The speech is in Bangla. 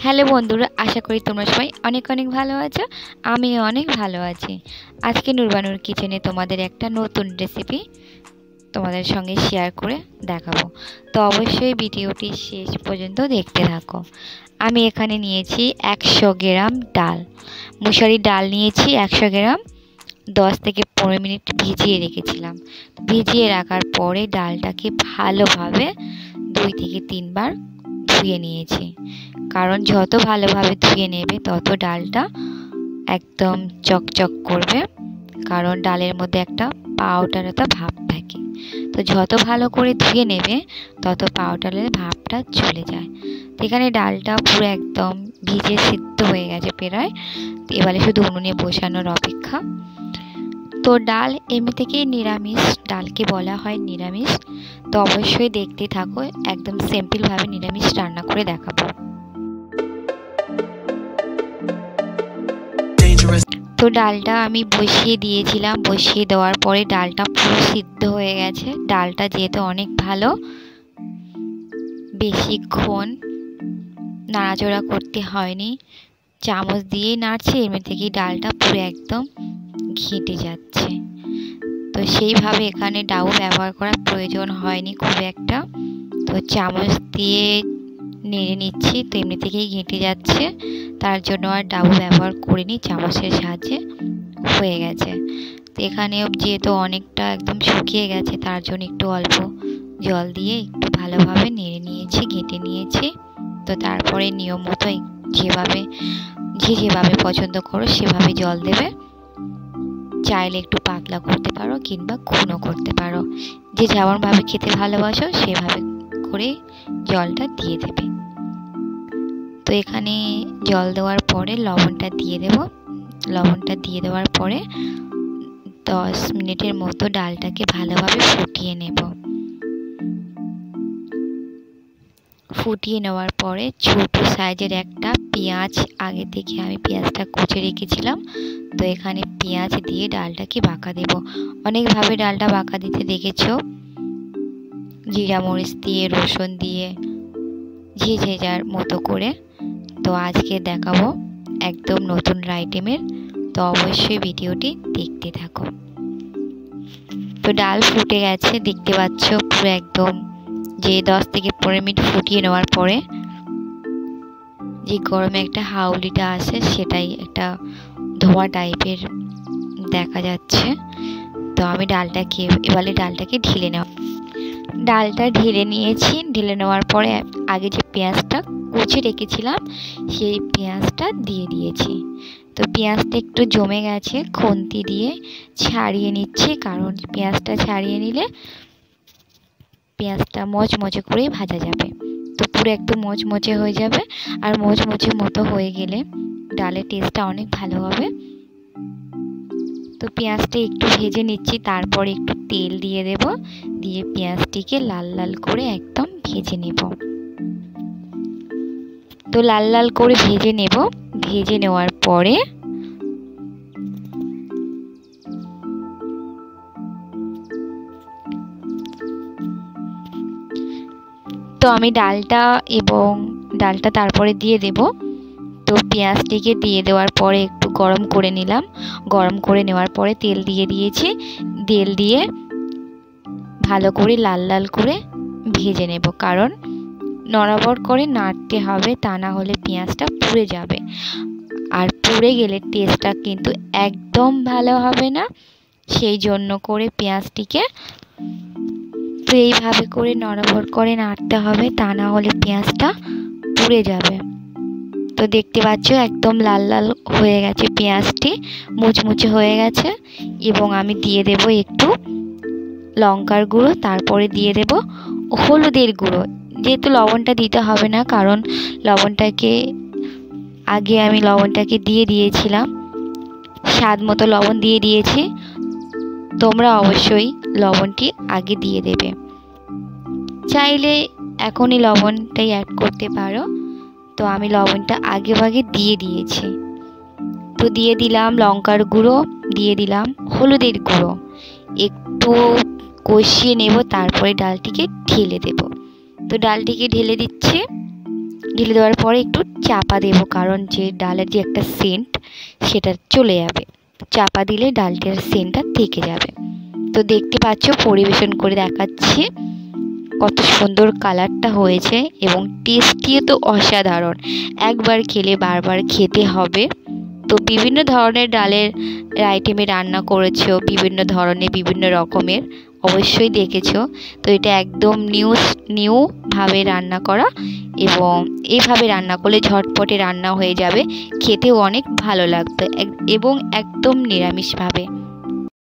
হ্যালো বন্ধুরা, আশা করি তোমরা সবাই অনেক অনেক ভালো আছো। আমিও অনেক ভালো আছি। আজকে নুরবানুর কিচেনে তোমাদের একটা নতুন রেসিপি তোমাদের সঙ্গে শেয়ার করে দেখাবো। তো অবশ্যই ভিডিওটি শেষ পর্যন্ত দেখতে থাকো। আমি এখানে নিয়েছি 100 গ্রাম ডাল, মুসুরির ডাল নিয়েছি 100 গ্রাম। 10 থেকে 15 মিনিট ভিজিয়ে রেখেছিলাম। ভিজিয়ে রাখার পরে ডালটাকে ভালোভাবে 2 থেকে 3 বার ধুয়ে নিয়েছি, কারণ যত ভালোভাবে ধুয়ে নেবে তত ডালটা একদম চকচক করবে, কারণ ডালের মধ্যে একটা পাউডার ভাব থাকে। তো যত ভালো করে ধুয়ে নেবে তত পাউডারের ভাবটা চলে যায়। তো এখানে ডালটা পুরো একদম ভিজে সিদ্ধ হয়ে গেছে প্রায়। এবারে শুধু উনুনে বসানোর অপেক্ষা। তো ডাল এমনি থেকেই নিরামিষ, ডালকে বলা হয় নিরামিষ। তো অবশ্যই দেখতে থাকো, একদম সিম্পলভাবে নিরামিষ রান্না করে দেখাবো। তো ডালটা আমি বসিয়ে দিয়েছিলাম, বসিয়ে দেওয়ার পরে ডালটা পুরো সিদ্ধ হয়ে গেছে। ডালটা যেহেতু অনেক ভালো, বেশিক্ষণ নাড়াচড়া করতে হয়নি, চামচ দিয়েই নাড়ছে, এমনি থেকেই ডালটা পুরো একদম ঘেঁটে যাচ্ছে। তো সেইভাবে এখানে ডাউ ব্যবহার করার প্রয়োজন হয়নি খুব একটা। তো চামচ দিয়ে নেড়ে নিচ্ছি, তো এমনি থেকেই ঘেঁটে যাচ্ছে, তার জন্য আর ডাউ ব্যবহার করিনি, চামচের সাহায্যে হয়ে গেছে। তো এখানেও যেহেতু অনেকটা একদম শুকিয়ে গেছে, তার জন্য একটু অল্প জল দিয়ে একটু ভালোভাবে নেড়ে নিয়েছি, ঘেঁটে নিয়েছি। তো তারপরে নিয়ম মতো যেভাবে পছন্দ করো সেভাবে জল দেবে। চাইলে একটু পাতলা করতে পারো কিংবা ঘন করতে পারো, যে যেমনভাবে খেতে ভালোবাসো সেভাবে করে জলটা দিয়ে দেবে। তো এখানে জল দেওয়ার পরে লবণটা দিয়ে দেব। লবণটা দিয়ে দেওয়ার পরে 10 মিনিটের মতো ডালটাকে ভালোভাবে ফুটিয়ে নেব। ফুটিয়ে নেওয়ার পরে ছোট সাইজের একটা পেঁয়াজ, আগে থেকে আমি পেঁয়াজটা কুচে রেখেছিলাম, তো এখানে পেঁয়াজ দিয়ে ডালটাকে বাঁকা দেব। অনেকভাবে ডালটা বাঁকা দিতে দেখেছো, জিরা মরিচ দিয়ে, রসুন দিয়ে, যে যার মতো করে। তো আজকে দেখাবো একদম নতুন আইটেমের, তো অবশ্যই ভিডিওটি দেখতে থাকো। তো ডাল ফুটে গেছে, দেখতে পাচ্ছ পুরো একদম, যে 10 থেকে 15 মিনিট ফুটিয়ে নেওয়ার পরে যে গরমে একটা হাউলিটা আসে, সেটাই একটা ধোঁয়া টাইপের দেখা যাচ্ছে। তো আমি এবারে ডালটাকে ঢেলে নেব। ডালটা ঢেলে নিয়েছি, ঢেলে নেওয়ার পরে আগে যে পেঁয়াজটা কুচে রেখেছিলাম সেই পেঁয়াজটা দিয়ে দিয়েছি। তো পেঁয়াজটা একটু জমে গেছে, খুন্তি দিয়ে ছাড়িয়ে নিচ্ছি, কারণ পেঁয়াজটা ছাড়িয়ে নিলে পেঁয়াজটা মচমচে করে ভাজা যাবে। তো পুরো একটু মচমচে হয়ে যাবে, আর মচমচে মতো হয়ে গেলে ডালের টেস্টটা অনেক ভালো হবে। তো পেঁয়াজটা একটু ভেজে নিচ্ছি, তারপরে একটু তেল দিয়ে দেব, দিয়ে পেঁয়াজটিকে লাল লাল করে একদম ভেজে নেব। তো লাল লাল করে ভেজে নেব। ভেজে নেওয়ার পরে তো আমি ডালটা তারপরে দিয়ে দেব। তো পেঁয়াজটিকে দিয়ে দেওয়ার পরে একটু গরম করে নিলাম। গরম করে নেওয়ার পরে তেল দিয়ে দিয়েছি। তেল দিয়ে ভালো করে লাল লাল করে ভেজে নেব, কারণ নড়াবড় করে নাড়তে হবে, তা না হলে পেঁয়াজটা পুড়ে যাবে, আর পুড়ে গেলে টেস্টটা কিন্তু একদম ভালো হবে না। সেই জন্য করে পেঁয়াজটিকে তো এইভাবে করে নড়াবড় করে নাড়তে হবে, তা না হলে পেঁয়াজটা পুড়ে যাবে। তো দেখতে পাচ্ছ একদম লাল লাল হয়ে গেছে, পেঁয়াজটি মুচমুচে হয়ে গেছে। এবং আমি দিয়ে দেব একটু লঙ্কার গুঁড়ো, তারপরে দিয়ে দেব হলুদের গুঁড়ো। যেহেতু লবণটা দিতে হবে না, কারণ আমি লবণটাকে দিয়ে দিয়েছিলাম, স্বাদ মতো লবণ দিয়ে দিয়েছি। তোমরা অবশ্যই লবণটি আগে দিয়ে দেবে, চাইলে এখনই লবণটাই অ্যাড করতে পারো। তো আমি লবণটা আগে দিয়ে দিয়েছি। তো দিয়ে দিলাম লঙ্কার গুঁড়ো, দিয়ে দিলাম হলুদের গুঁড়ো, একটু কষিয়ে নেব, তারপরে ডালটিকে ঢেলে দেব। তো ডালটিকে ঢেলে দিচ্ছি, ঢেলে দেওয়ার পরে একটু চাপা দেবো, কারণ যে ডালের যে একটা সেন্ট সেটা চলে যাবে। চাপা দিলে ডালটার সেন্টটা থেকে যাবে। তো দেখতে পাচ্ছ পরিবেশন করে দেখাচ্ছি কত সুন্দর কালারটা হয়েছে, এবং টেস্টিও তো অসাধারণ। একবার খেলে বারবার খেতে হবে। তো বিভিন্ন ধরনের ডালের আইটেমে রান্না করেছো, বিভিন্ন ধরনের বিভিন্ন রকমের, অবশ্যই দেখেছো। তো এটা একদম নিউভাবে রান্না করা, এবং এইভাবে রান্না করলে ঝটপটে রান্না হয়ে যাবে, খেতেও অনেক ভালো লাগবে, এবং একদম নিরামিষভাবে।